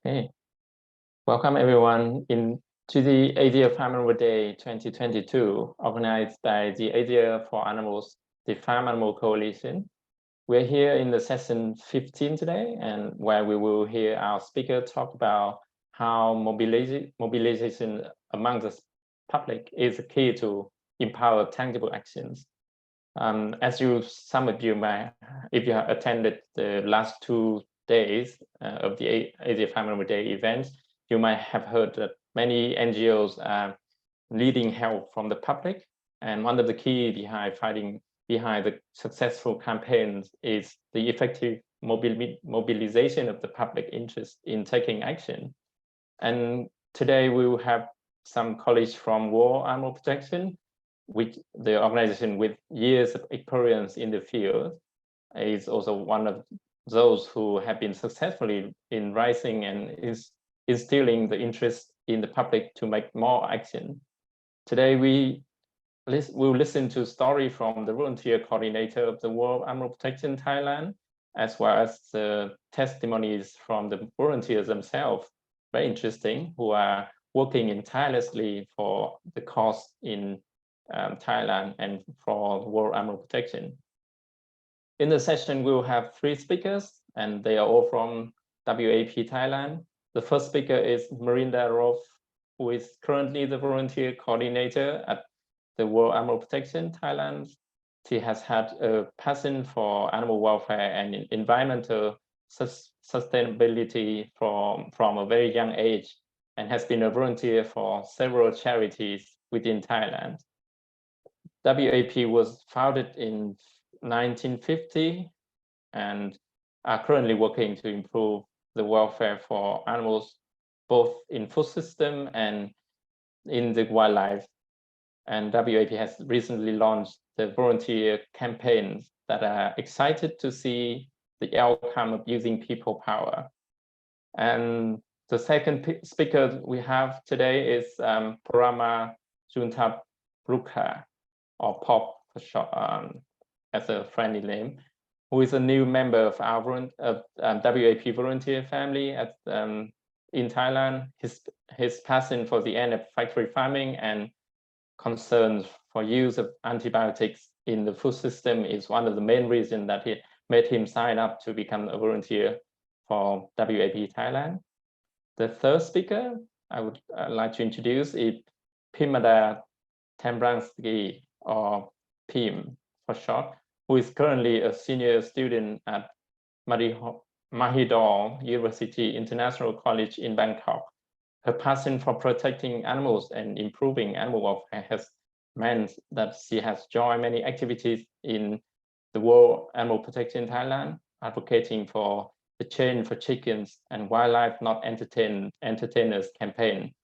Okay, welcome everyone to the Asia Farm Animal Day 2022, organized by the Asia for Animals, the Farm Animal Coalition. We're here in the session 15 today, and where we will hear our speaker talk about how mobilization among the public is a key to empower tangible actions. As some of you might, if you have attended the last 2 days of the Asia Farm Animal Day events, you might have heard that many NGOs are needing help from the public. And one of the key behind the successful campaigns is the effective mobilization of the public interest in taking action. And today we will have some colleagues from World Animal Protection, which the organization with years of experience in the field is also one of those who have been successfully in rising and is instilling the interest in the public to make more action. Today we will listen to a story from the volunteer coordinator of the World Animal Protection Thailand, as well as the testimonies from the volunteers themselves, very interesting, who are working tirelessly for the cause in Thailand and for World Animal Protection. In the session, we will have 3 speakers, and they are all from WAP Thailand. The first speaker is Marinda Rolf, who is currently the volunteer coordinator at the World Animal Protection Thailand. She has had a passion for animal welfare and environmental sustainability from a very young age, and has been a volunteer for several charities within Thailand. WAP was founded in 1950 and are currently working to improve the welfare for animals, both in food system and in the wildlife. And WAP has recently launched the volunteer campaigns that are excited to see the outcome of using people power. And the second speaker we have today is Parama Juntabruka, or Pop for short, as a friendly name, who is a new member of our WAP volunteer family in Thailand. His passion for the end of factory farming and concerns for use of antibiotics in the food system is one of the main reasons that made him sign up to become a volunteer for WAP Thailand. The third speaker I would like to introduce is Pimada Tembransky, or PIM for short, who is currently a senior student at Mahidol University International College in Bangkok. Her passion for protecting animals and improving animal welfare has meant that she has joined many activities in the World Animal Protection Thailand, advocating for the Chain for Chickens and Wildlife Not Entertainers campaign.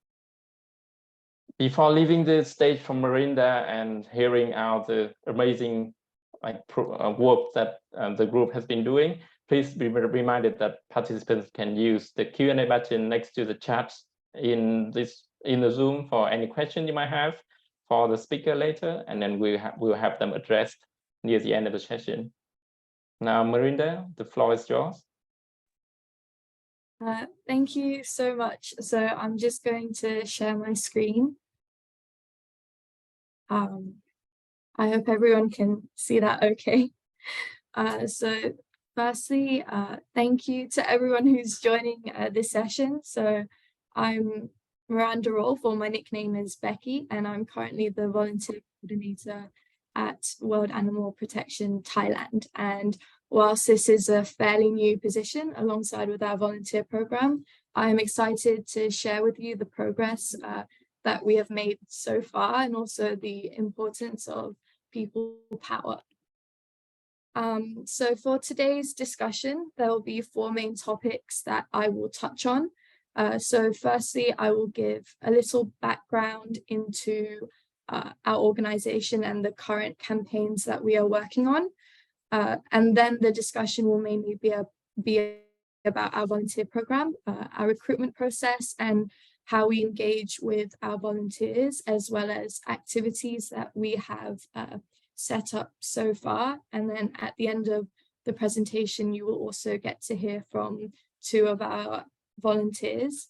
Before leaving the stage from Marinda and hearing out the amazing work that the group has been doing, please be reminded that participants can use the Q&A button next to the chat in the Zoom for any question you might have for the speaker later, and then we'll have them addressed near the end of the session. Now, Marinda, the floor is yours. Thank you so much. So I'm just going to share my screen. I hope everyone can see that okay. So firstly, thank you to everyone who's joining this session. So I'm Miranda Rolf, or my nickname is Becky, and I'm currently the volunteer coordinator at World Animal Protection Thailand. And whilst this is a fairly new position alongside with our volunteer program, I'm excited to share with you the progress that we have made so far, and also the importance of people power. So for today's discussion, there will be 4 main topics that I will touch on. So firstly, I will give a little background into our organization and the current campaigns that we are working on. And then the discussion will mainly be about our volunteer program, our recruitment process, and how we engage with our volunteers, as well as activities that we have set up so far. And then at the end of the presentation, you will also get to hear from 2 of our volunteers.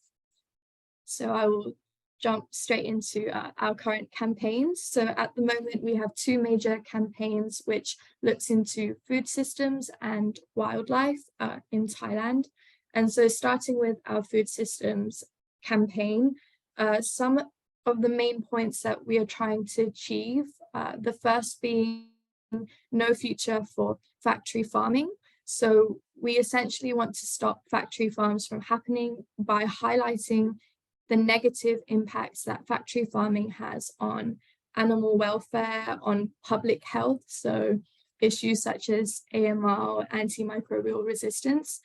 So I will jump straight into our current campaigns. So at the moment, we have two major campaigns, which looks into food systems and wildlife in Thailand. And so starting with our food systems campaign, some of the main points that we are trying to achieve, the first being no future for factory farming. So we essentially want to stop factory farms from happening by highlighting the negative impacts that factory farming has on animal welfare, on public health, so issues such as AMR, antimicrobial resistance,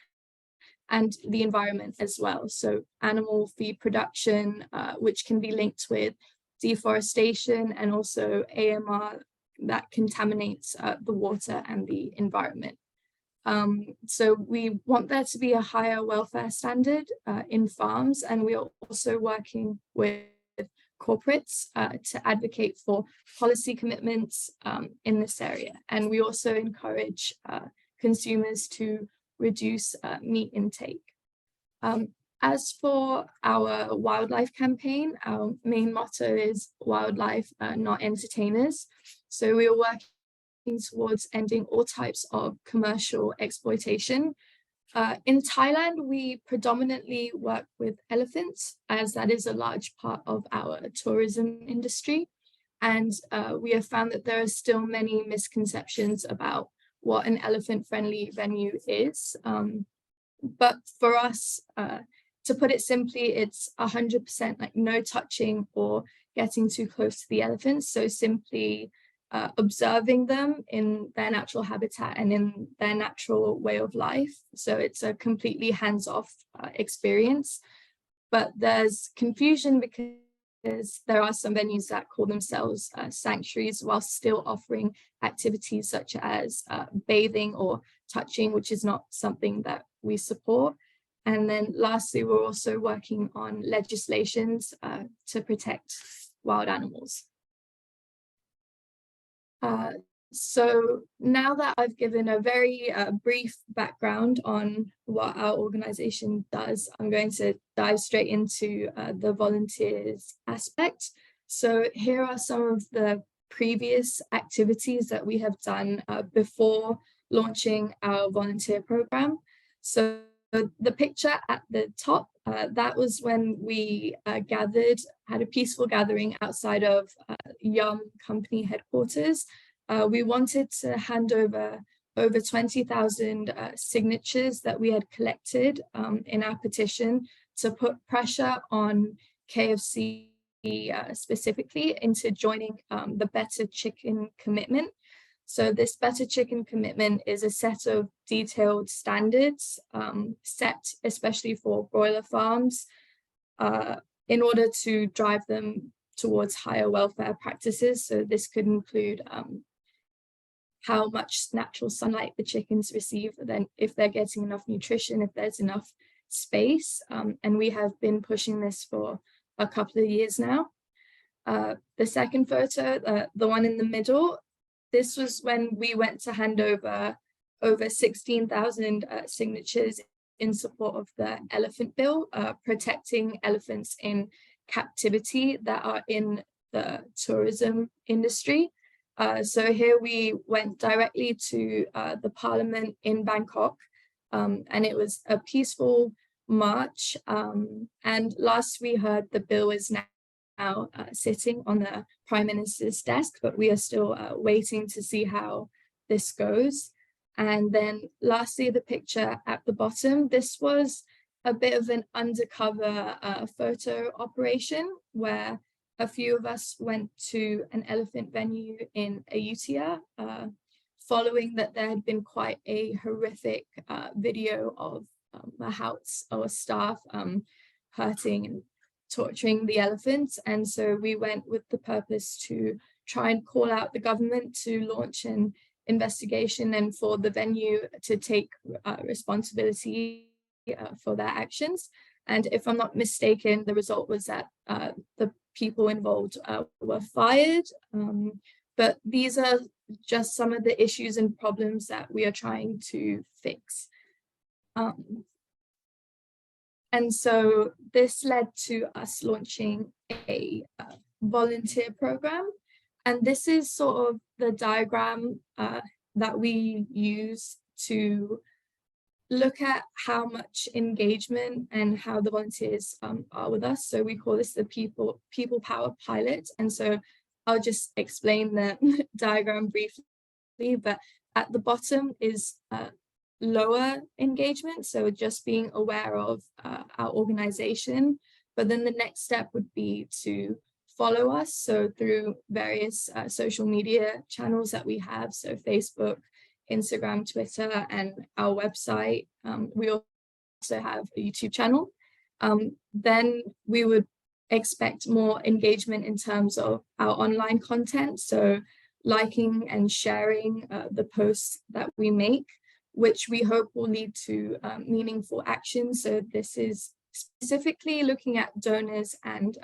and the environment as well. So animal feed production, which can be linked with deforestation, and also AMR that contaminates the water and the environment. So we want there to be a higher welfare standard in farms, and we are also working with corporates to advocate for policy commitments in this area. And we also encourage consumers to reduce meat intake. As for our wildlife campaign, our main motto is wildlife, not entertainers. So we are working towards ending all types of commercial exploitation. In Thailand, we predominantly work with elephants, as that is a large part of our tourism industry. And we have found that there are still many misconceptions about what an elephant-friendly venue is. But for us, to put it simply, it's 100% like no touching or getting too close to the elephants. So simply observing them in their natural habitat and in their natural way of life. So it's a completely hands-off experience. But there's confusion because there are some venues that call themselves sanctuaries while still offering activities such as bathing or touching, which is not something that we support. And then lastly, we're also working on legislations to protect wild animals. So now that I've given a very brief background on what our organization does, I'm going to dive straight into the volunteers aspect. So here are some of the previous activities that we have done before launching our volunteer program. So the picture at the top, that was when we had a peaceful gathering outside of Yum company headquarters. We wanted to hand over 20,000 signatures that we had collected in our petition to put pressure on KFC specifically into joining the Better Chicken Commitment. So this Better Chicken Commitment is a set of detailed standards set especially for broiler farms in order to drive them towards higher welfare practices. So this could include how much natural sunlight the chickens receive, then if they're getting enough nutrition, if there's enough space. And we have been pushing this for a couple of years now. The second photo, the one in the middle, this was when we went to hand over 16,000 signatures in support of the elephant bill, protecting elephants in captivity that are in the tourism industry. So here we went directly to the parliament in Bangkok, and it was a peaceful march. And last we heard, the bill is now sitting on the Prime Minister's desk, but we are still waiting to see how this goes. And then lastly, the picture at the bottom, this was a bit of an undercover photo operation where a few of us went to an elephant venue in Ayutthaya, following that there had been quite a horrific video of our staff hurting and torturing the elephants. And so we went with the purpose to try and call out the government to launch an investigation and for the venue to take responsibility for their actions. And if I'm not mistaken, the result was that the people involved were fired. But these are just some of the issues and problems that we are trying to fix. And so this led to us launching a volunteer program. And this is sort of the diagram that we use to look at how much engagement and how the volunteers are with us. So we call this the people power pilot. And so I'll just explain the diagram briefly, but at the bottom is lower engagement, so just being aware of our organization. But then the next step would be to follow us, so through various social media channels that we have, so Facebook, Instagram, Twitter, and our website. We also have a YouTube channel. Then we would expect more engagement in terms of our online content, so liking and sharing the posts that we make, which we hope will lead to meaningful action. So this is specifically looking at donors and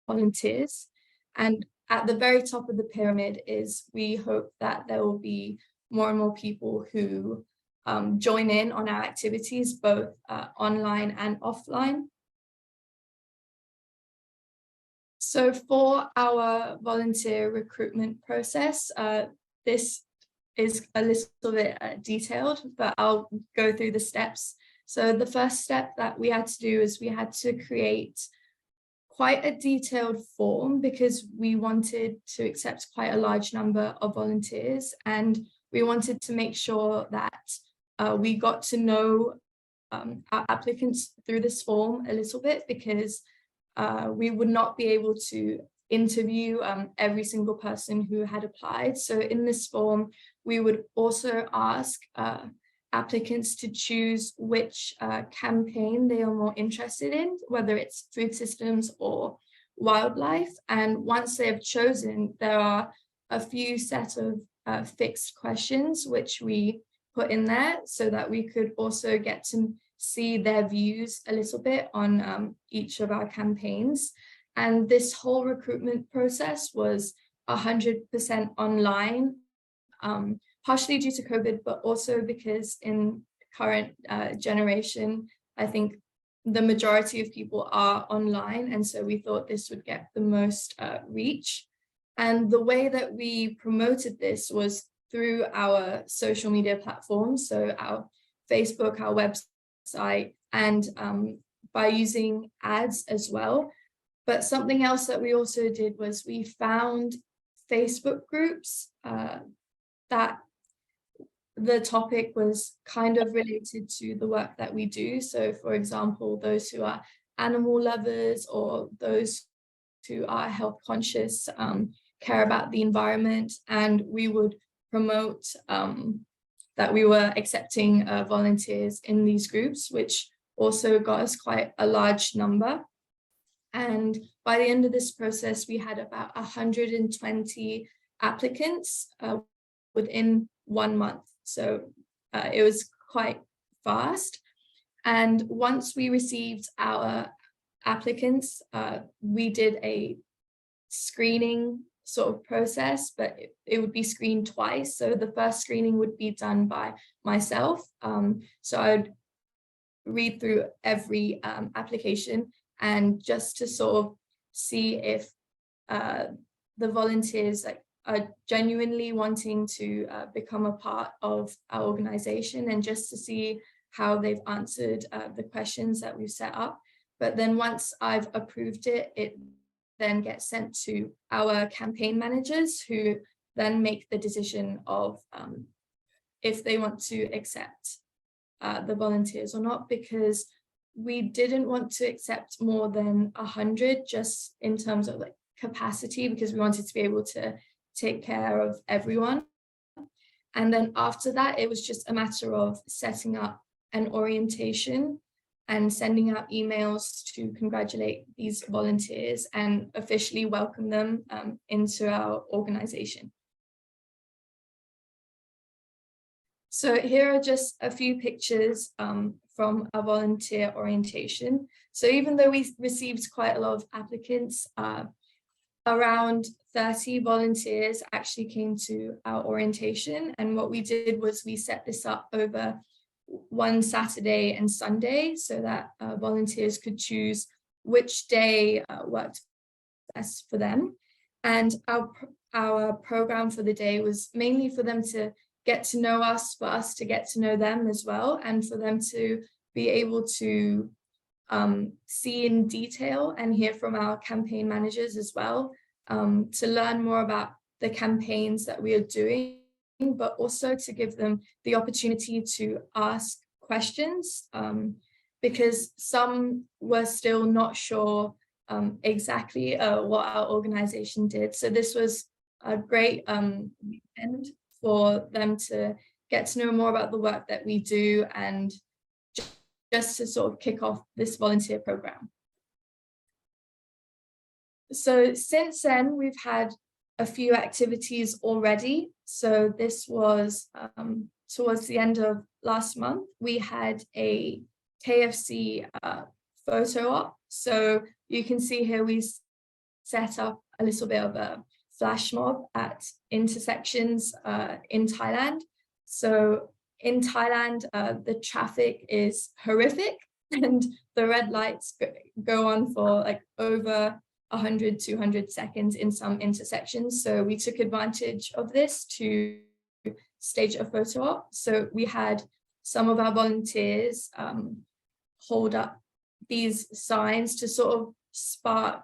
volunteers. And at the very top of the pyramid is we hope that there will be more and more people who join in on our activities, both online and offline. So for our volunteer recruitment process, this is a little bit detailed, but I'll go through the steps. So the first step that we had to do is we had to create quite a detailed form because we wanted to accept quite a large number of volunteers, and we wanted to make sure that we got to know our applicants through this form a little bit, because we would not be able to interview every single person who had applied. So in this form, we would also ask applicants to choose which campaign they are more interested in, whether it's food systems or wildlife. And once they have chosen, there are a few set of fixed questions which we put in there so that we could also get to see their views a little bit on each of our campaigns. And this whole recruitment process was 100% online, partially due to COVID, but also because in current generation, I think the majority of people are online. And so we thought this would get the most reach. And the way that we promoted this was through our social media platforms, so our Facebook, our website, and by using ads as well. But something else that we also did was we found Facebook groups that the topic was kind of related to the work that we do. So for example, those who are animal lovers or those who are health conscious, care about the environment, and we would promote that we were accepting volunteers in these groups, which also got us quite a large number. And by the end of this process, we had about 120 applicants within 1 month. So it was quite fast. And once we received our applicants, we did a screening sort of process, but it would be screened twice. So the first screening would be done by myself. So I would read through every application, and just to sort of see if the volunteers are genuinely wanting to become a part of our organization, and just to see how they've answered the questions that we've set up. But then once I've approved it, it then gets sent to our campaign managers, who then make the decision of if they want to accept the volunteers or not, because we didn't want to accept more than 100 just in terms of capacity, because we wanted to be able to take care of everyone. And then after that, it was just a matter of setting up an orientation and sending out emails to congratulate these volunteers and officially welcome them into our organization. So here are just a few pictures from our volunteer orientation. So even though we received quite a lot of applicants, around 30 volunteers actually came to our orientation. And what we did was we set this up over one Saturday and Sunday, so that volunteers could choose which day worked best for them. And our program for the day was mainly for them to get to know us, for us to get to know them as well, and for them to be able to see in detail and hear from our campaign managers as well, to learn more about the campaigns that we are doing, but also to give them the opportunity to ask questions, because some were still not sure exactly what our organization did. So this was a great weekend for them to get to know more about the work that we do, and just to sort of kick off this volunteer program. So since then, we've had a few activities already. So this was towards the end of last month. We had a KFC photo op. So you can see here we set up a little bit of a flash mob at intersections in Thailand. So in Thailand, the traffic is horrific and the red lights go on for like over 100, 200 seconds in some intersections. So we took advantage of this to stage a photo op. So we had some of our volunteers hold up these signs to sort of spark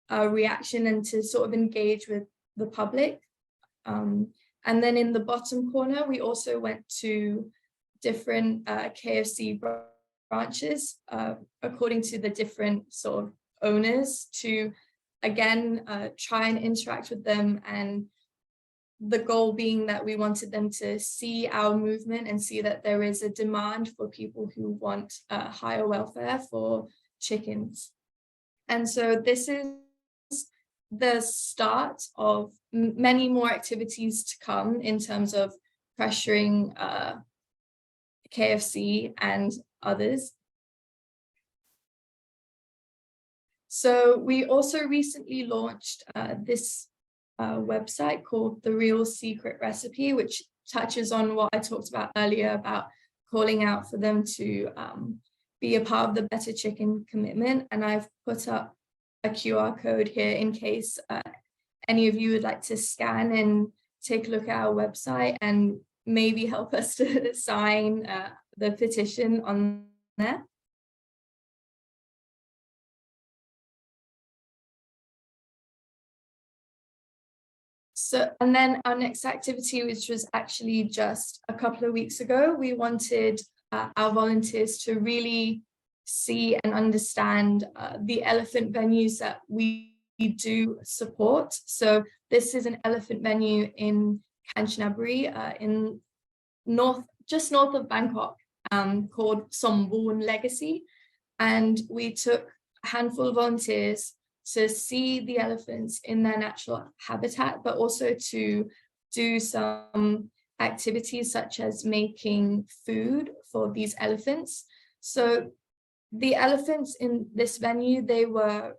a reaction and to sort of engage with the public. And then in the bottom corner, we also went to different KFC branches according to the different sort of owners to, again, try and interact with them. And the goal being that we wanted them to see our movement and see that there is a demand for people who want higher welfare for chickens. And so this is the start of many more activities to come in terms of pressuring KFC and others. So we also recently launched this website called The Real Secret Recipe, which touches on what I talked about earlier about calling out for them to be a part of the Better Chicken commitment. And I've put up a QR code here in case any of you would like to scan and take a look at our website and maybe help us to sign the petition on there. So, and then our next activity, which was actually just a couple of weeks ago, we wanted our volunteers to really see and understand the elephant venues that we do support. So this is an elephant venue in Kanchanaburi, in just north of Bangkok, called Somboon Legacy. And we took a handful of volunteers to see the elephants in their natural habitat, but also to do some activities such as making food for these elephants. So the elephants in this venue, they were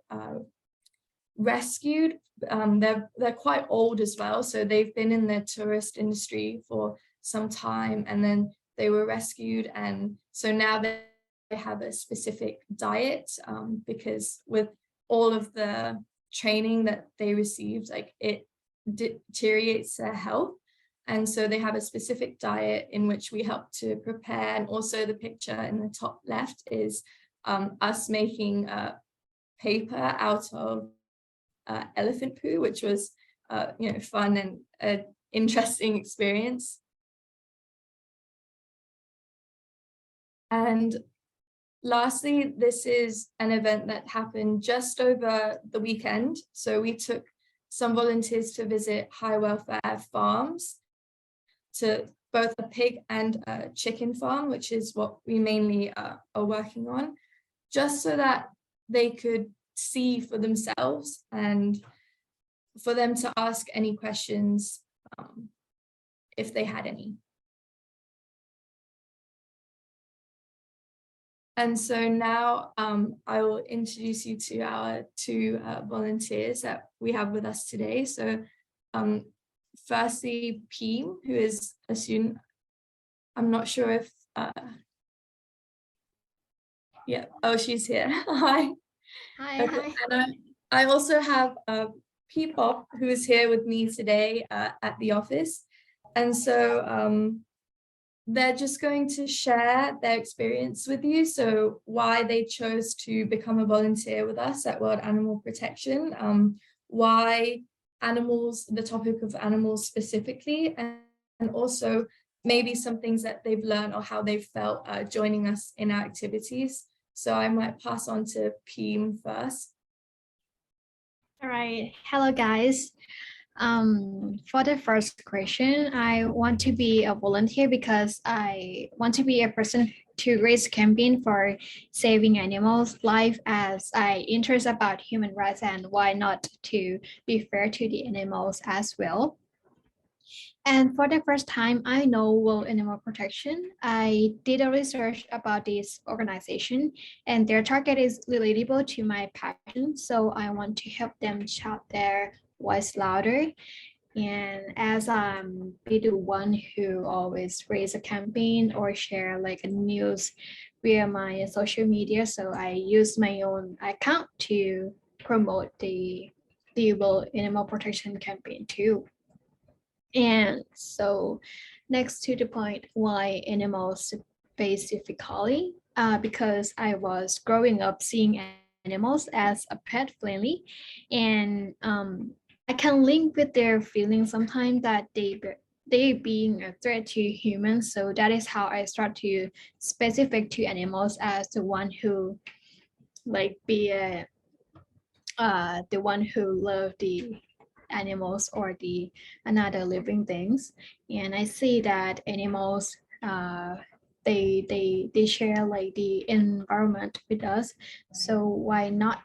rescued. They're quite old as well, so they've been in the tourist industry for some time, and then they were rescued, and so now they have a specific diet, because with all of the training that they received, like it deteriorates their health. And so they have a specific diet in which we help to prepare. And also the picture in the top left is us making paper out of elephant poo, which was fun and an interesting experience. And lastly, this is an event that happened just over the weekend. So we took some volunteers to visit high welfare farms, to both a pig and a chicken farm, which is what we mainly are working on, just so that they could see for themselves and for them to ask any questions if they had any. And so now I will introduce you to our two volunteers that we have with us today. So firstly, Peem, who is a student I'm not sure if yeah, oh, she's here. Hi. Hi, Okay, hi. and I also have P-Pop who is here with me today at the office, and so they're just going to share their experience with you, so why they chose to become a volunteer with us at World Animal Protection, why animals, the topic of animals specifically, and also maybe some things that they've learned or how they felt joining us in our activities. So I might pass on to Peem first. All right. Hello, guys. For the first question, I want to be a volunteer because I want to be a person to raise a campaign for saving animals' life as I interest about human rights and why not to be fair to the animals as well. And for the first time, I know World Animal Protection. I did a research about this organization, and their target is relatable to my passion. So I want to help them shout their voice louder. And as I'm be the one who always raise a campaign or share like a news via my social media, so I use my own account to promote the World Animal Protection campaign too. And so next to the point, why animals specifically, because I was growing up seeing animals as a pet friendly, and I can link with their feelings sometimes that they being a threat to humans. So that is how I start to specific to animals as the one who like be a the one who love the animals or the another living things. And I see that animals they share like the environment with us, so why not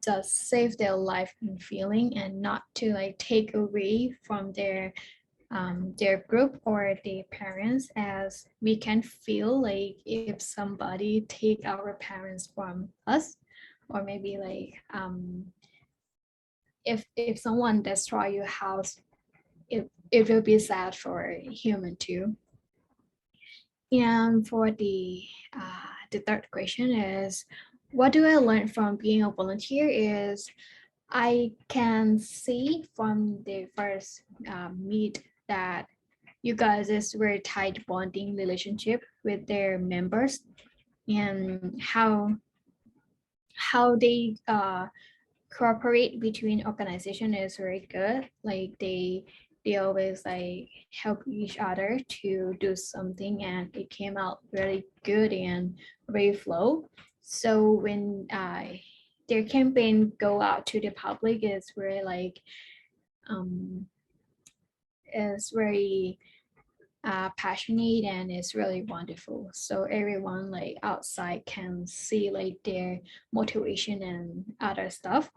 just save their life and feeling and not to like take away from their group or their parents, as we can feel like if somebody take our parents from us, or maybe like if someone destroy your house, it will be sad for human too. And for the third question is, what do I learn from being a volunteer is I can see from the first meet that you guys is very tight bonding relationship with their members, and how they cooperate between organization is very good. Like they always like help each other to do something, and it came out really good and very flow. So when their campaign go out to the public, it's very like is very passionate, and it's really wonderful. So everyone like outside can see like their motivation and other stuff.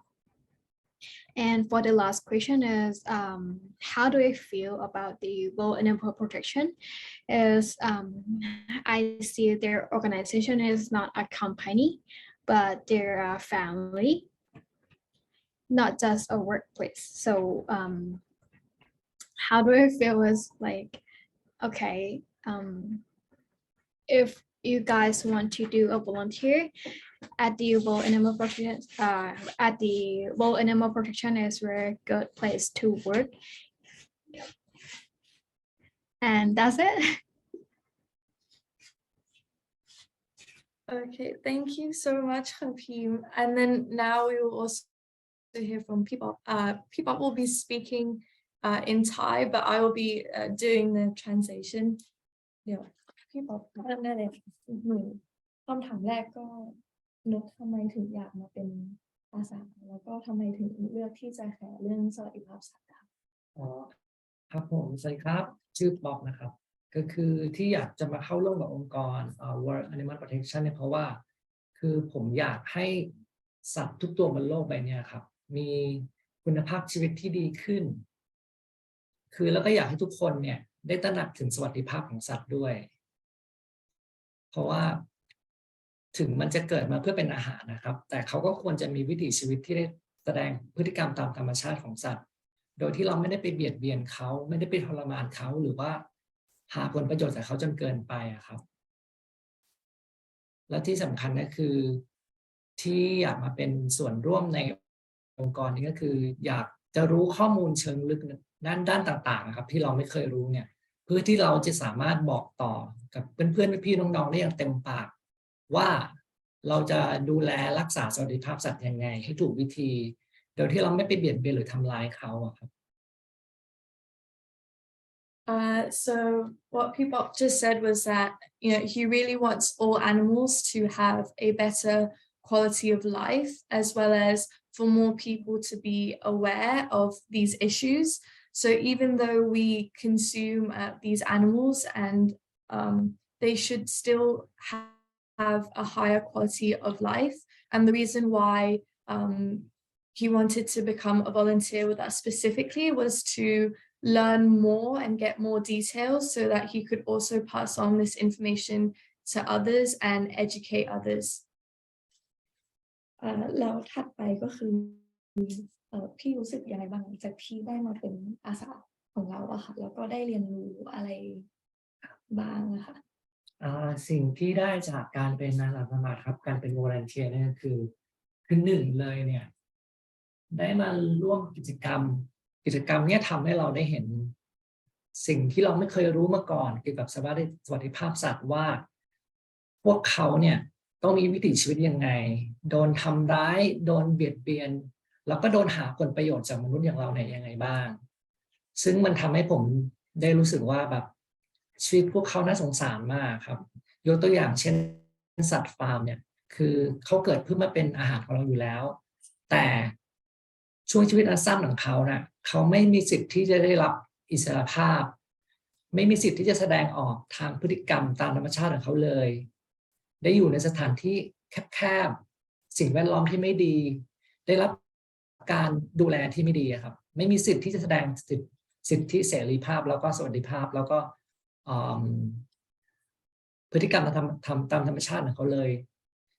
And for the last question is, how do I feel about the World Animal Protection? Is I see their organization is not a company, but they're a family, not just a workplace. So how do I feel is like, okay, if you guys want to do a volunteer at the World Animal Protection, at the World Animal Protection is a very good place to work. And that's it. Okay, thank you so much, Peem. And then now we will also hear from P-Pop. P-Pop will be speaking in Thai, but I will be doing the translation. เดี๋ยวพี่ป๊อปได้เลยคำถามแรกก็นกทำไมถึงอยากมาเป็นอาสาแล้วก็ทำไมถึงเลือกที่จะแชร์เรื่องสวัสดิภาพสัตว์ค่ะครับผมสวัสดีครับชื่อป๊อกนะครับก็คือที่อยากจะมาเข้าร่วมกับองค์กรWorld Animal Protection เนี่ยเพราะว่าคือผมอยากให้สัตว์ทุกตัวบนโลกใบนี้ครับมีคุณภาพชีวิตที่ดีขึ้นคือแล้วก็อยากให้ทุกคนเนี่ยได้ตระหนักถึงสวัสดิภาพของสัตว์ด้วยเพราะว่าถึงมันจะเกิดมาเพื่อเป็นอาหารนะครับแต่เขาก็ควรจะมีวิถีชีวิตที่ได้แสดงพฤติกรรมตามธรรมชาติของสัตว์โดยที่เราไม่ได้ไปเบียดเบียนเขาไม่ได้ไปทรมานเขาหรือว่า หาผลประโยชน์จากเขาจนเกินไปอะครับและที่สำคัญก็คือที่อยากมาเป็นส่วนร่วมในองค์กรนี้ก็คืออยากจะรู้ข้อมูลเชิงลึกด้านต่างๆนะครับที่เราไม่เคยรู้เนี่ยเพื่อที่เราจะสามารถบอกต่อกับเพื่อนๆพี่ๆน้องๆได้อย่างเต็มปากว่าเราจะดูแลรักษาสวัสดิภาพสัตว์ยังไงให้ถูกวิธีโดยที่เราไม่ไปเบียดเบียนหรือทำร้ายเขาอะครับ So what Pipop just said was that, he really wants all animals to have a better quality of life, as well as for more people to be aware of these issues. So even though we consume these animals and they should still have a higher quality of life. And the reason why he wanted to become a volunteer with us specifically was to learn more and get more details so that he could also pass on this information to others and educate others. แล้วถัดไปก็คือพี่รู้สึกยังไงบ้างจากที่ได้มาเป็นอาสาของเราอะค่ะแล้วก็ได้เรียนรู้อะไรบ้างอะค่ะสิ่งที่ได้จากการเป็นอาสาสมัครครับการเป็น volunteer เนี่ยคือหนึ่งเลยเนี่ยได้มาร่วมกิจกรรมเนี่ยทำให้เราได้เห็นสิ่งที่เราไม่เคยรู้มาก่อนเกี่ยวกับสวัสดิภาพสัตว์ว่าพวกเขาเนี่ยต้องมีวิถีชีวิตยังไงโดนทำร้ายโดนเบียดเบียนแล้วก็โดนหาผลประโยชน์จากมนุษย์อย่างเราเนี่ยยังไงบ้างซึ่งมันทำให้ผมได้รู้สึกว่าแบบชีวิตพวกเขาน่าสงสารมากครับยกตัวอย่างเช่นสัตว์ฟาร์มเนี่ยคือเขาเกิดเพื่อมาเป็นอาหารของเราอยู่แล้วแต่ช่วงชีวิตอันสั้นของเขาน่ะเขาไม่มีสิทธิ์ที่จะได้รับอิสรภาพไม่มีสิทธิ์ที่จะแสดงออกทางพฤติกรรมตามธรรมชาติของเขาเลยได้อยู่ในสถานที่แคบๆสิ่งแวดล้อมที่ไม่ดีได้รับการดูแลที่ไม่ดีครับไม่มีสิทธิ์ที่จะแสดงสิทธิเสรีภาพแล้วก็สวัสดิภาพแล้วก็พฤติกรรมตามธรรมชาติของเขาเลย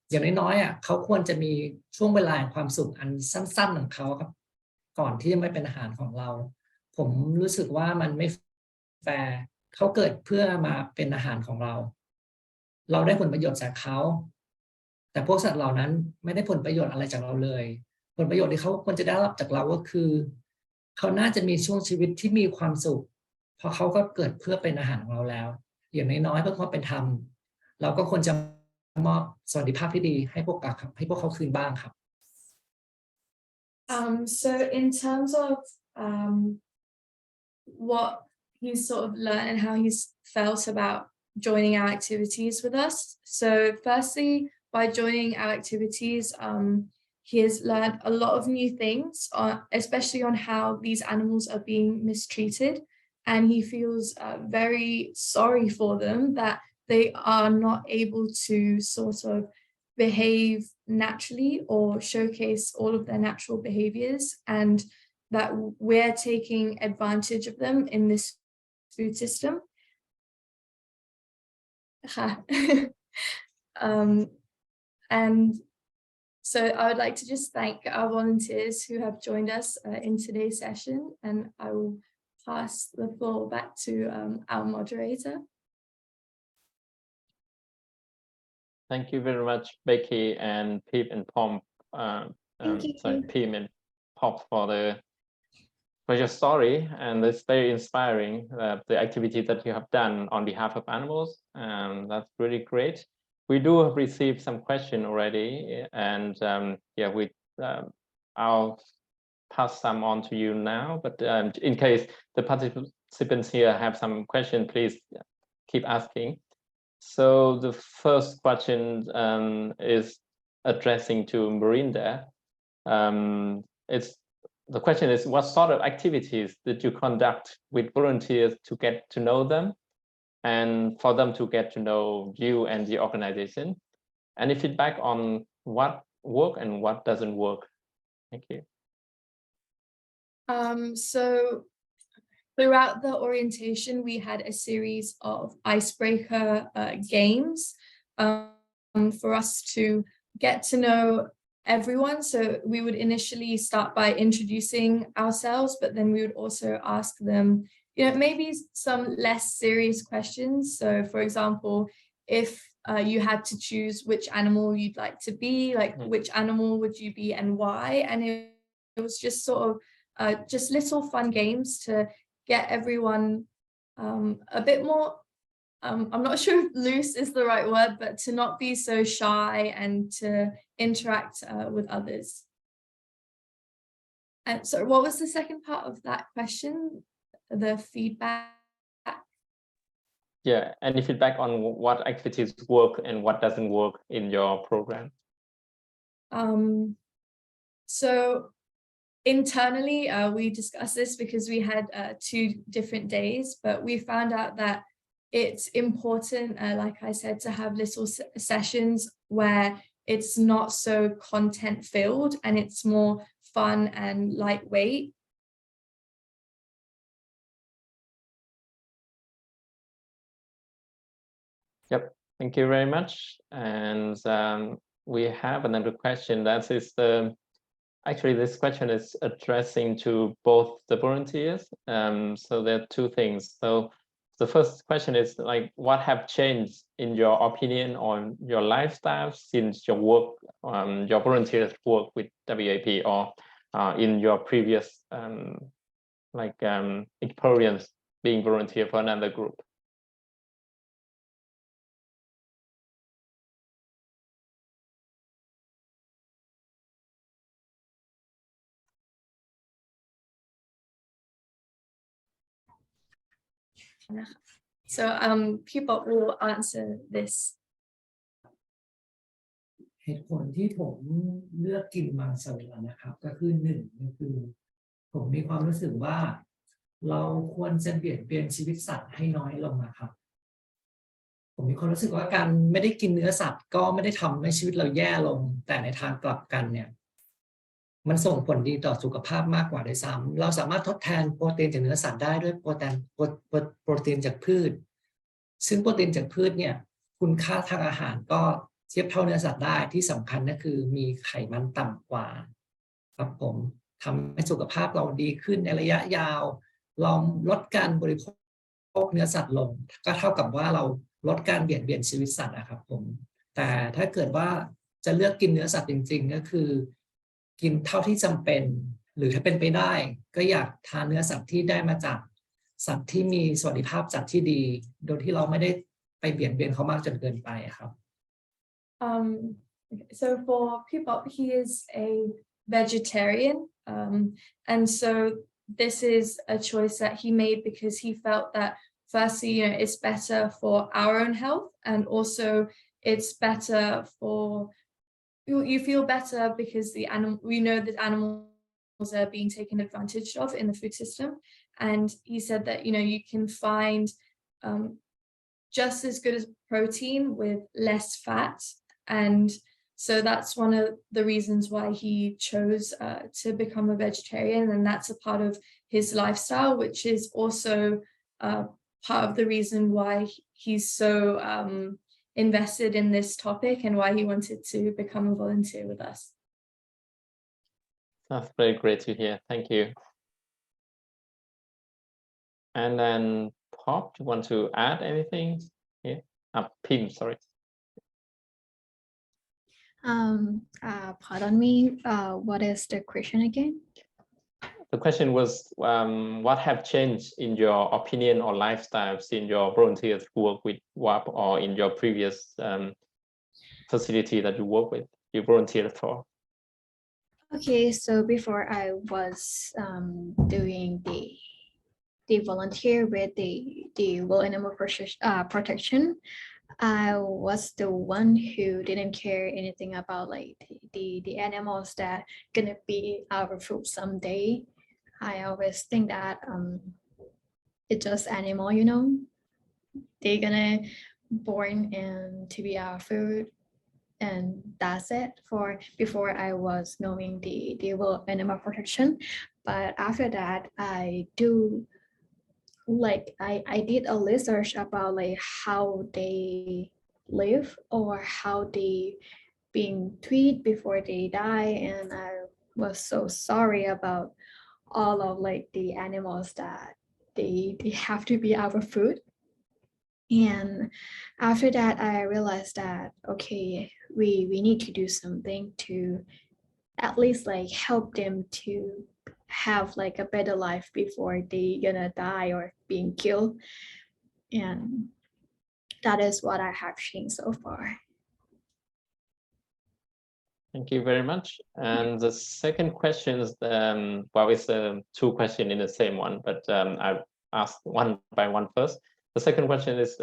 อย่างน้อยๆเขาควรจะมีช่วงเวลาแห่งความสุขอันสั้นๆของเขาครับก่อนที่จะไม่เป็นอาหารของเราผมรู้สึกว่ามันไม่แฟร์เขาเกิดเพื่อมาเป็นอาหารของเราได้ผลประโยชน์จากเขาแต่พวกสัตว์เหล่านั้นไม่ได้ผลประโยชน์อะไรจากเราเลยผลประโยชน์ที่เขาควรจะได้รับจากเราก็คือเขาน่าจะมีช่วงชีวิตที่มีความสุขเพราะเขาก็เกิดเพื่อเป็นอาหารของเราแล้วอย่างน้อยๆเพื่อความเป็นธรรมเราก็ควรจะมอบสวัสดิภาพที่ดีให้พวกเขาคืนบ้างครับ So in terms of what he's sort of learned and how he's felt about joining our activities with us. So firstly, by joining our activities, he has learned a lot of new things, especially on how these animals are being mistreated. And he feels very sorry for them that they are not able to sort of behave naturally or showcase all of their natural behaviors, and that we're taking advantage of them in this food system. And so I would like to just thank our volunteers who have joined us in today's session, and I will pass the floor back to our moderator. Thank you very much, Becky and Pip and Pom. Sorry, Pim and Pop for your story, and it's very inspiring, the activity that you have done on behalf of animals, and that's really great. We do have received some question already, and I'll pass some on to you now, but in case the participants here have some question, please keep asking. So the first question is addressing to Marinda. The question is, what sort of activities did you conduct with volunteers to get to know them and for them to get to know you and the organization? Any feedback on what worked and what doesn't work? Thank you. So throughout the orientation, we had a series of icebreaker games for us to get to know everyone. So we would initially start by introducing ourselves, but then we would also ask them maybe some less serious questions. So for example, if you had to choose which animal you'd like to be, like which animal would you be and why? And it was just sort of just little fun games to get everyone a bit more, I'm not sure if loose is the right word, but to not be so shy and to interact with others. And so what was the second part of that question? The feedback? Yeah, any feedback on what activities work and what doesn't work in your program? So internally, we discussed this because we had 2 different days, but we found out that it's important, like I said, to have little sessions where it's not so content filled and it's more fun and lightweight. Yep, thank you very much. And we have another question. That is actually this question is addressing to both the volunteers. So there are 2 things. So the first question is like, what have changed in your opinion on your lifestyle since your work, your volunteers work with WAP, or in your previous experience being volunteer for another group? So people will answer this. เหตุผลที่ผมเลือกกินมังสวิรัตินะครับก็คือ1ก็คือผมมีความรู้สึกว่าเราควรจะเปลี่ยนชีวิตสัตว์ให้น้อยลงนะครับผมมีความรู้สึกว่าการไม่ได้กินเนื้อสัตว์ก็ไม่ได้ทำให้ชีวิตเราแย่ลงแต่ในทางกลับกันเนี่ยมันส่งผลดีต่อสุขภาพมากกว่าด้วยซ้ำเราสามารถทดแทนโปรตีนจากเนื้อสัตว์ได้ด้วยโปรตีนจากพืชซึ่งโปรตีนจากพืชเนี่ยคุณค่าทางอาหารก็เทียบเท่าเนื้อสัตว์ได้ที่สำคัญก็คือมีไขมันต่ำกว่าครับผมทำให้สุขภาพเราดีขึ้นในระยะยาวลองลดการบริโภคเนื้อสัตว์ลงก็เท่ากับว่าเราลดการเบียดเบียนชีวิตสัตว์นะครับผมแต่ถ้าเกิดว่าจะเลือกกินเนื้อสัตว์จริงๆก็คือกินเท่าที่จำเป็นหรือถ้าเป็นไปได้ก็อยากทานเนื้อสัตว์ที่ได้มาจากสัตว์ที่มีสวัสดิภาพสัตว์ที่ดีโดยที่เราไม่ได้ไปเบียดเบียนเขามากจนเกินไปครับ So for people, he is a vegetarian, and so this is a choice that he made because he felt that firstly, it's better for our own health, and also it's better for you feel better because we know that animals are being taken advantage of in the food system, and he said that you can find just as good as protein with less fat. And so that's one of the reasons why he chose to become a vegetarian, and that's a part of his lifestyle, which is also part of the reason why he's so invested in this topic and why he wanted to become a volunteer with us. That's very great to hear. Thank you. And then Pop, do you want to add anything here? Pim, sorry. Pardon me, what is the question again? The question was, what have changed in your opinion or lifestyle since your volunteers work with WAP or in your previous facility that you work with, you volunteered for? Okay, so before I was doing the volunteer with the World Animal Protection, I was the one who didn't care anything about like the animals that gonna be our food someday. I always think that it's just animal, they're gonna born and to be our food, and that's it. For before I was knowing the World Animal Protection, but after that I do. Like I did a research about like how they live or how they being treated before they die, and I was so sorry about all of like the animals that they have to be our food. And after that, I realized that, okay, we need to do something to at least like help them to have like a better life before they gonna die or being killed. And that is what I have changed so far. Thank you very much. And the second question is, well, it's two questions in the same one, but I've asked one by one first. The second question is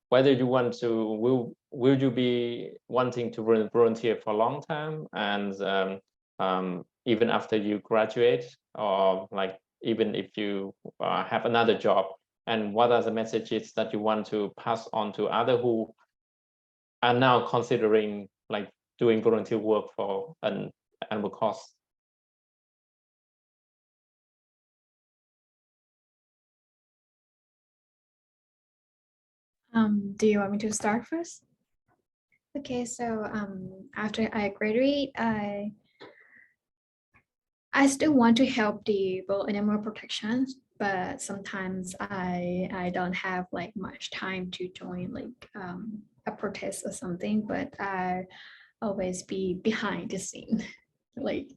whether you want to, will you be wanting to volunteer for a long time, and even after you graduate, or like even if you have another job, and what are the messages that you want to pass on to others who are now considering like doing volunteer work for an animal cause? Do you want me to start first? Okay, so after I graduate, I still want to help the World Animal Protection, but sometimes I don't have like much time to join like a protest or something, but I always be behind the scene. Like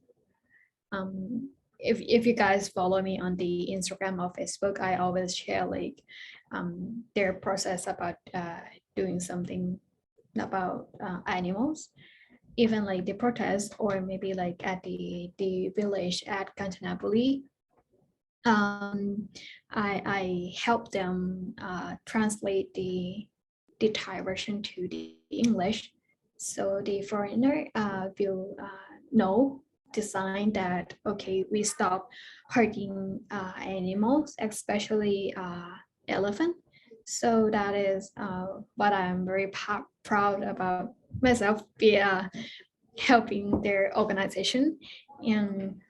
if you guys follow me on the Instagram or Facebook, I always share like their process about doing something about animals, even like the protest, or maybe like at the village at Kanchanaburi. I help them translate the Thai version to the English, so the foreigner will know the sign that, okay, we stop hurting animals, especially elephant. So that is what I'm very proud about myself, via helping their organization. And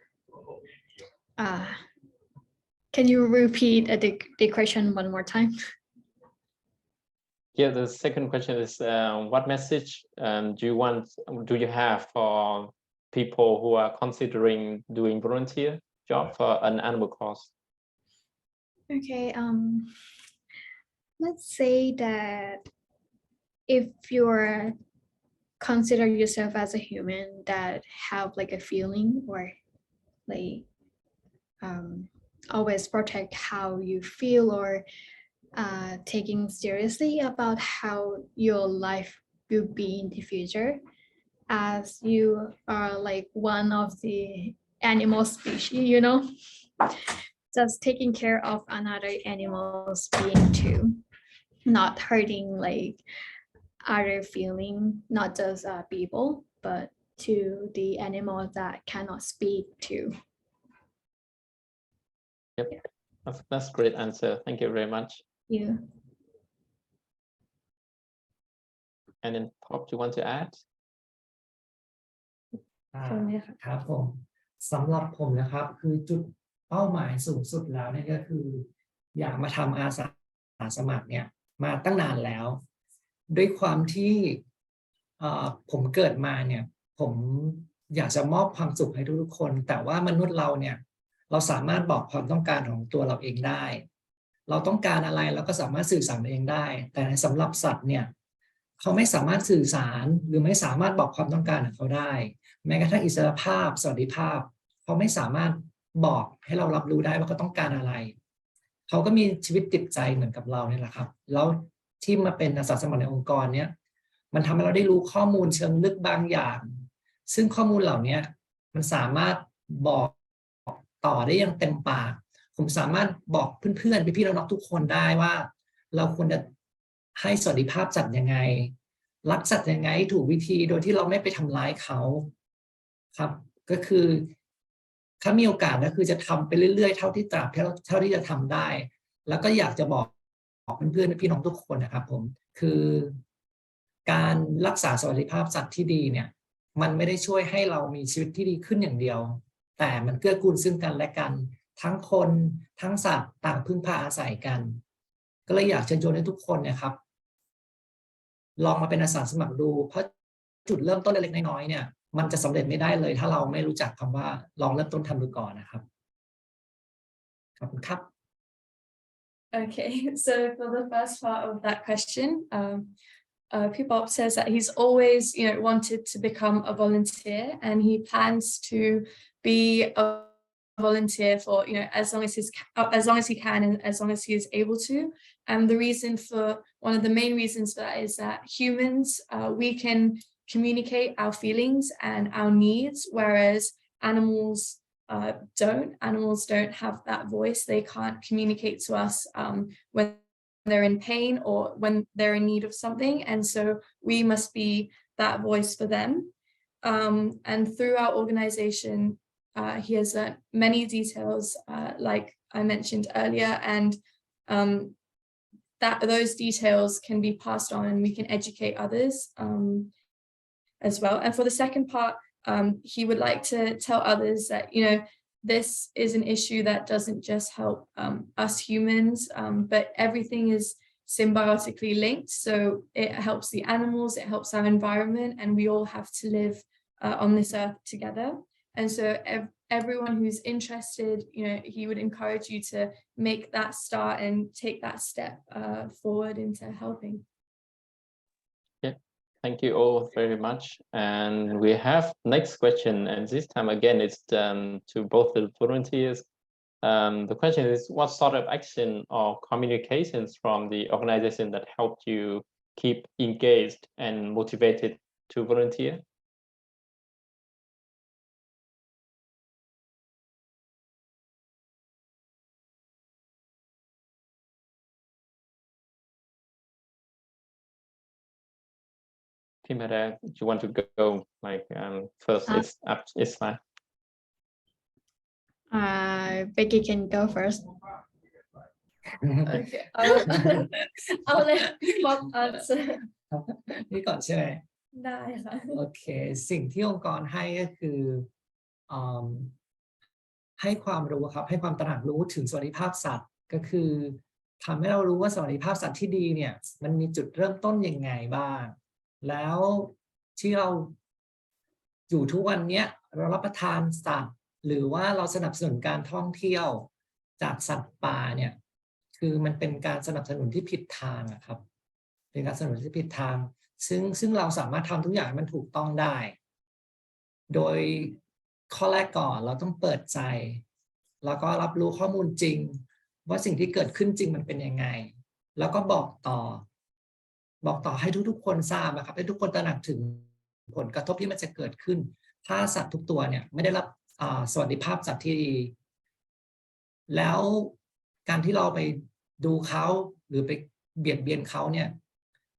can you repeat the question one more time? Yeah, the second question is what message do you have for people who are considering doing volunteer job for an animal cause? Okay, let's say that if you're consider yourself as a human that have like a feeling, or like always protect how you feel, or taking seriously about how your life will be in the future, as you are like one of the animal species, you know, just taking care of another animal's being too, not hurting like other feeling, not just people, but to the animals that cannot speak too. Yep, that's a great answer. Thank you very much. Yeah. And then Pop, do you want to add? ครับผมสำหรับผมนะครับคือจุดเป้าหมายสูงสุดแล้วเนี่ยก็คืออยากมาทำอาสาสมัครเนี่ยมาตั้งนานแล้วด้วยความที่ผมเกิดมาเนี่ยผมอยากจะมอบความสุขให้ทุกๆคนแต่ว่ามนุษย์เราเนี่ยเราสามารถบอกความต้องการของตัวเราเองได้เราต้องการอะไรเราก็สามารถสื่อสารเองได้แต่สำหรับสัตว์เนี่ยเขาไม่สามารถสื่อสารหรือไม่สามารถบอกความต้องการของเขาได้แม้กระทั่งอิสรภาพสวัสดิภาพเขาไม่สามารถบอกให้เรารับรู้ได้ว่าเขาต้องการอะไรเขาก็มีชีวิตจิตใจเหมือนกับเราเนี่ยแหละครับแล้วที่มาเป็นอาสาสมัครในองค์กรเนี้ยมันทำให้เราได้รู้ข้อมูลเชิงลึกบางอย่างซึ่งข้อมูลเหล่านี้มันสามารถบอกต่อได้อย่างเต็มปากผมสามารถบอกเพื่อนๆพี่ๆน้องๆทุกคนได้ว่าเราควรจะให้สวัสดิภาพสัตว์ยังไงรักสัตว์ยังไงถูกวิธีโดยที่เราไม่ไปทำร้ายเขาครับก็คือถ้ามีโอกาสก็คือจะทำไปเรื่อยๆเท่าที่จะทำได้แล้วก็อยากจะบอกเพื่อนๆพี่น้องทุกคนนะครับผมคือการรักษาสวัสดิภาพสัตว์ที่ดีเนี่ยมันไม่ได้ช่วยให้เรามีชีวิตที่ดีขึ้นอย่างเดียวแต่มันเกื้อกูลซึ่งกันและกันทั้งคนทั้งสัตว์ต่างพึ่งพาอาศัยกันก็เลยอยากเชิญชวนให้ทุกคนเนี่ยครับลองมาเป็นอาสาสมัครดูเพราะจุดเริ่มต้นเล็กๆน้อยๆเนี่ยมันจะสำเร็จไม่ได้เลยถ้าเราไม่รู้จักคำว่าลองเริ่มต้นทำดูก่อนนะครับขอบคุณครับ Okay, so for the first part of that question, Pipop says that he's always, wanted to become a volunteer, and he plans to be a volunteer for, as long as he can and as long as he is able to. And one of the main reasons for that is that humans, we can communicate our feelings and our needs, whereas animals don't. Animals don't have that voice. They can't communicate to us when they're in pain or when they're in need of something. And so we must be that voice for them. And through our organization, he has learned many details, like I mentioned earlier, and those details can be passed on and we can educate others as well. And for the second part, he would like to tell others that, this is an issue that doesn't just help us humans, but everything is symbiotically linked. So it helps the animals, it helps our environment, and we all have to live on this earth together. And so everyone who's interested, he would encourage you to make that start and take that step forward into helping. Thank you all very much. And we have next question, and this time again it's to both the volunteers. The question is, what sort of action or communications from the organization that helped you keep engaged and motivated to volunteer? Pimada, do you want to go first? It's fine. Becky can go first. Okay, I'll let Pipop answer. นี่ก่อนใช่ไหม ได้ค่ะ โอเคสิ่งที่องค์กรให้ก็คือให้ความรู้ครับให้ความตระหนักรู้ถึงสวัสดิภาพสัตว์ก็คือทำให้เรารู้ว่าสวัสดิภาพสัตว์ที่ดีเนี่ยมันมีจุดเริ่มต้นยังไงบ้างแล้วที่เราอยู่ทุกวันนี้เรารับประทานสัตว์หรือว่าเราสนับสนุนการท่องเที่ยวจากสัตว์ป่าเนี่ยคือมันเป็นการสนับสนุนที่ผิดทางครับเป็นการสนับสนุนที่ผิดทางซึ่งเราสามารถทำทุกอย่างให้มันถูกต้องได้โดยข้อแรกก่อนเราต้องเปิดใจแล้วก็รับรู้ข้อมูลจริงว่าสิ่งที่เกิดขึ้นจริงมันเป็นยังไงแล้วก็บอกต่อให้ทุกๆคนทราบนะครับให้ทุกคนตระหนักถึงผลกระทบที่มันจะเกิดขึ้นถ้าสัตว์ทุกตัวเนี่ยไม่ได้รับสวัสดิภาพสัตว์ที่ดีแล้วการที่เราไปดูเขาหรือไปเบียดเบียนเขาเนี่ย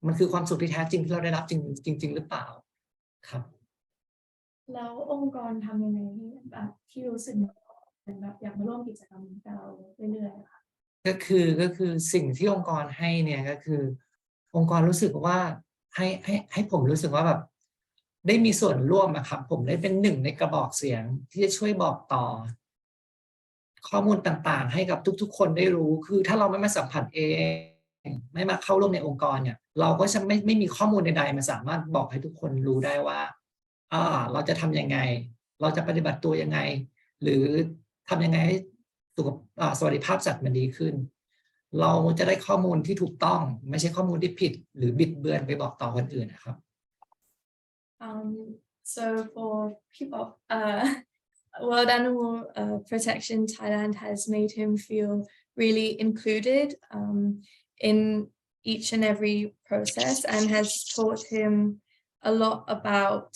มันคือความสุขที่แท้จริงที่เราได้รับจริงหรือเปล่าครับแล้วองค์กรทำยังไงแบบที่รู้สึกแบบอยากมาร่วมกิจกรรมกับเราเรื่อยๆค่ะก็คือสิ่งที่องค์กรให้เนี่ยก็คือองค์กรรู้สึกว่าให้ผมรู้สึกว่าแบบได้มีส่วนร่วมครับผมได้เป็นหนึ่งในกระบอกเสียงที่จะช่วยบอกต่อข้อมูลต่างๆให้กับทุกๆคนได้รู้คือถ้าเราไม่มาสัมผัสเองไม่มาเข้าร่วมในองค์กรเนี่ยเราก็จะไม่มีข้อมูลใดๆมาสามารถบอกให้ทุกคนรู้ได้ว่าเราจะทำยังไงเราจะปฏิบัติตัวยังไงหรือทำยังไงให้สวัสดิภาพสัตว์มันดีขึ้นเราจะได้ข้อมูลที่ถูกต้องไม่ใช่ข้อมูลที่ผิดหรือบิดเบือนไปบอกต่อคนอื่นนะครับ So for people, World Animal Protection Thailand has made him feel really included in each and every process and has taught him a lot about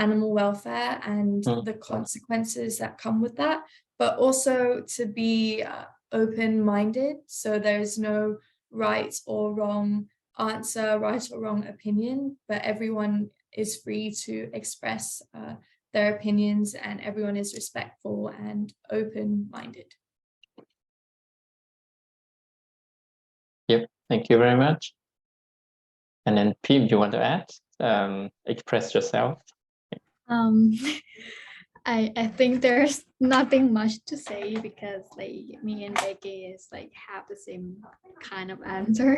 animal welfare and the consequences that come with that, but also to be open-minded. So there's no right or wrong answer, right or wrong opinion, but everyone is free to express their opinions and everyone is respectful and open-minded. Yep, thank you very much. And then Pim, you want to add? Express yourself. I think there's nothing much to say because like me and Becky is like have the same kind of answer.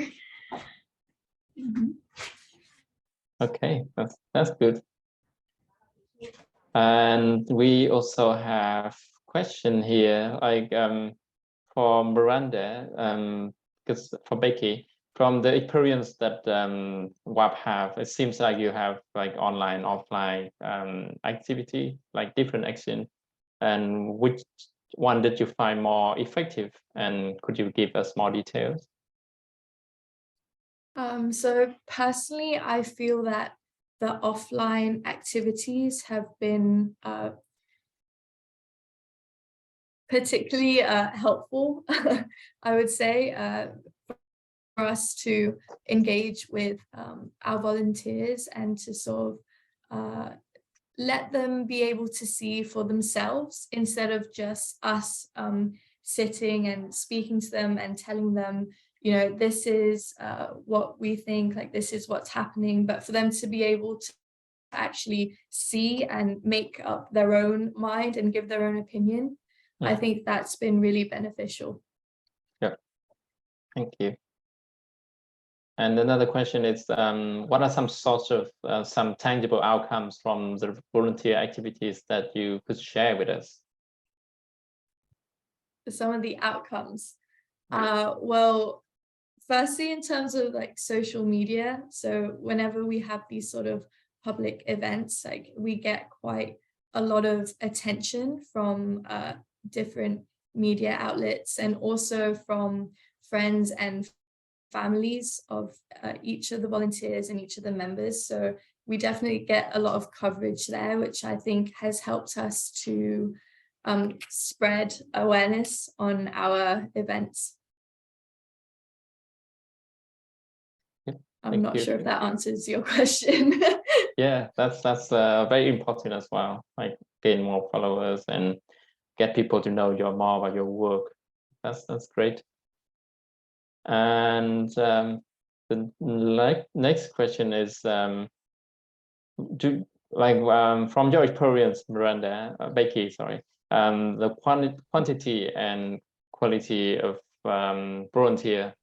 Okay, that's good. And we also have question here, like for Miranda, because for Becky, from the experience that WAP have, it seems like you have like online, offline activity, like different action. And which one did you find more effective? And could you give us more details? So personally, I feel that the offline activities have been particularly helpful, I would say, for us to engage with our volunteers and to sort of let them be able to see for themselves instead of just us sitting and speaking to them and telling them, you know, this is what we think, like this is what's happening, but for them to be able to actually see and make up their own mind and give their own opinion. I think that's been really beneficial. Yeah, thank you. And another question is, what are some sorts of some tangible outcomes from the volunteer activities that you could share with us? Some of the outcomes. Well, firstly, in terms of like social media, so whenever we have these sort of public events, like we get quite a lot of attention from different media outlets and also from friends and families of each of the volunteers and each of the members. So we definitely get a lot of coverage there, which I think has helped us to spread awareness on our events. I'm not sure if that answers your question. Yeah, that's very important as well. Like gain more followers and get people to know more about your work. That's great. And the next question is, from your experience, Miranda, Becky, sorry, the quantity and quality of volunteer,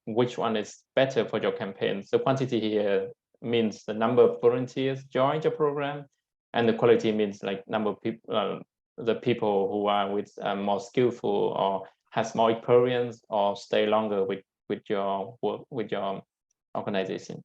which one is better for your campaigns? The quantity here means the number of volunteers join your program, and the quality means like number of people, the people who are more skillful or has more experience or stay longer with your work, with your organization.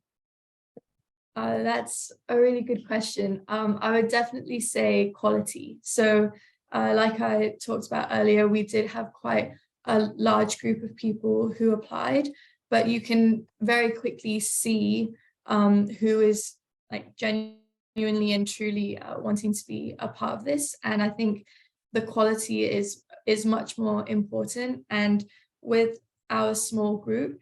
That's a really good question. I would definitely say quality. So like I talked about earlier, we did have quite a large group of people who applied, but you can very quickly see who is like genuinely and truly wanting to be a part of this. And I think the quality is much more important. And with our small group,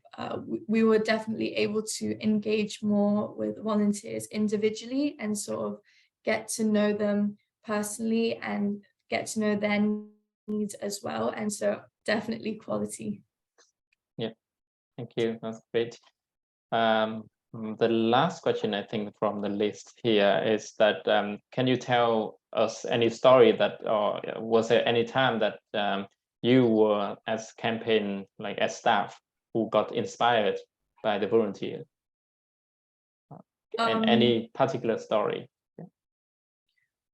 we were definitely able to engage more with volunteers individually and sort of get to know them personally and get to know their needs as well. And so definitely quality. Yeah, thank you. That's great. The last question, I think, from the list here is that can you tell us any story that, or was there any time that you were as campaign, like as staff, who got inspired by the volunteer? And any particular story?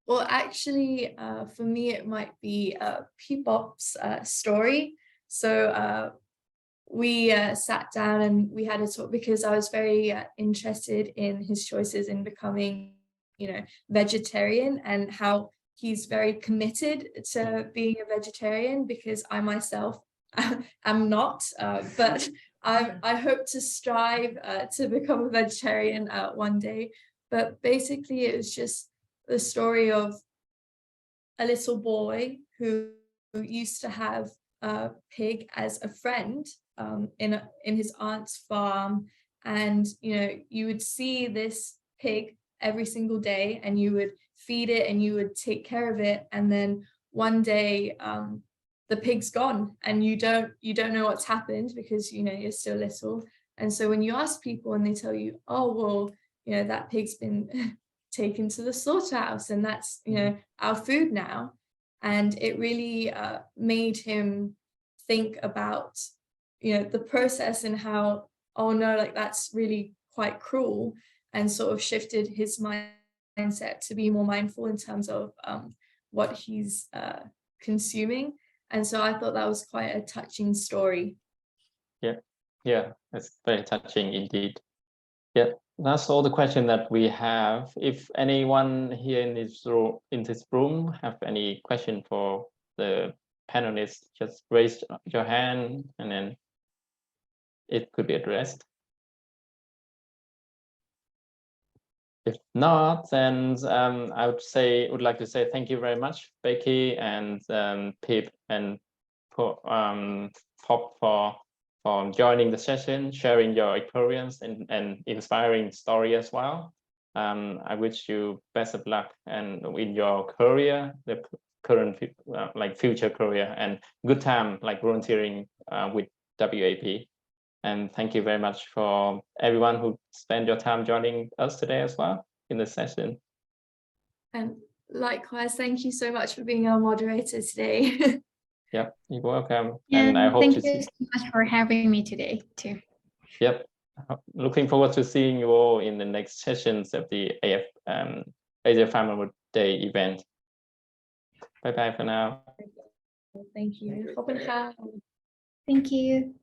Well, actually, for me, it might be P-Bop's story. So we sat down and we had a talk because I was very interested in his choices in becoming, vegetarian, and how he's very committed to being a vegetarian, because I myself am not, but I hope to strive to become a vegetarian one day. But basically, it was just the story of a little boy who used to have a pig as a friend in his aunt's farm, and you would see this pig every single day and you would feed it and you would take care of it, and then one day the pig's gone and you don't know what's happened because you're still little. And so when you ask people and they tell you, oh well, that pig's been taken to the slaughterhouse and that's our food now, and it really made him think about the process and how, oh no, like that's really quite cruel, and sort of shifted his mindset to be more mindful in terms of what he's consuming. And so I thought that was quite a touching story. Yeah, it's very touching indeed. Yeah, that's all the question that we have. If anyone here in this room have any question for the panelists, just raise your hand and then it could be addressed. If not, then I would like to say thank you very much, Becky and Pip and Pop for joining the session, sharing your experience and inspiring story as well. I wish you best of luck and in your career, the current like future career, and good time like volunteering with WAP. And thank you very much for everyone who spent your time joining us today as well in the session. And likewise, thank you so much for being our moderator today. Yep, you're welcome. And I hope thank to you see. so much for having me today too. Yep, looking forward to seeing you all in the next sessions of the Asia Farmer Day event. Bye bye for now. Thank you. ขอบคุณค่ะ Thank you.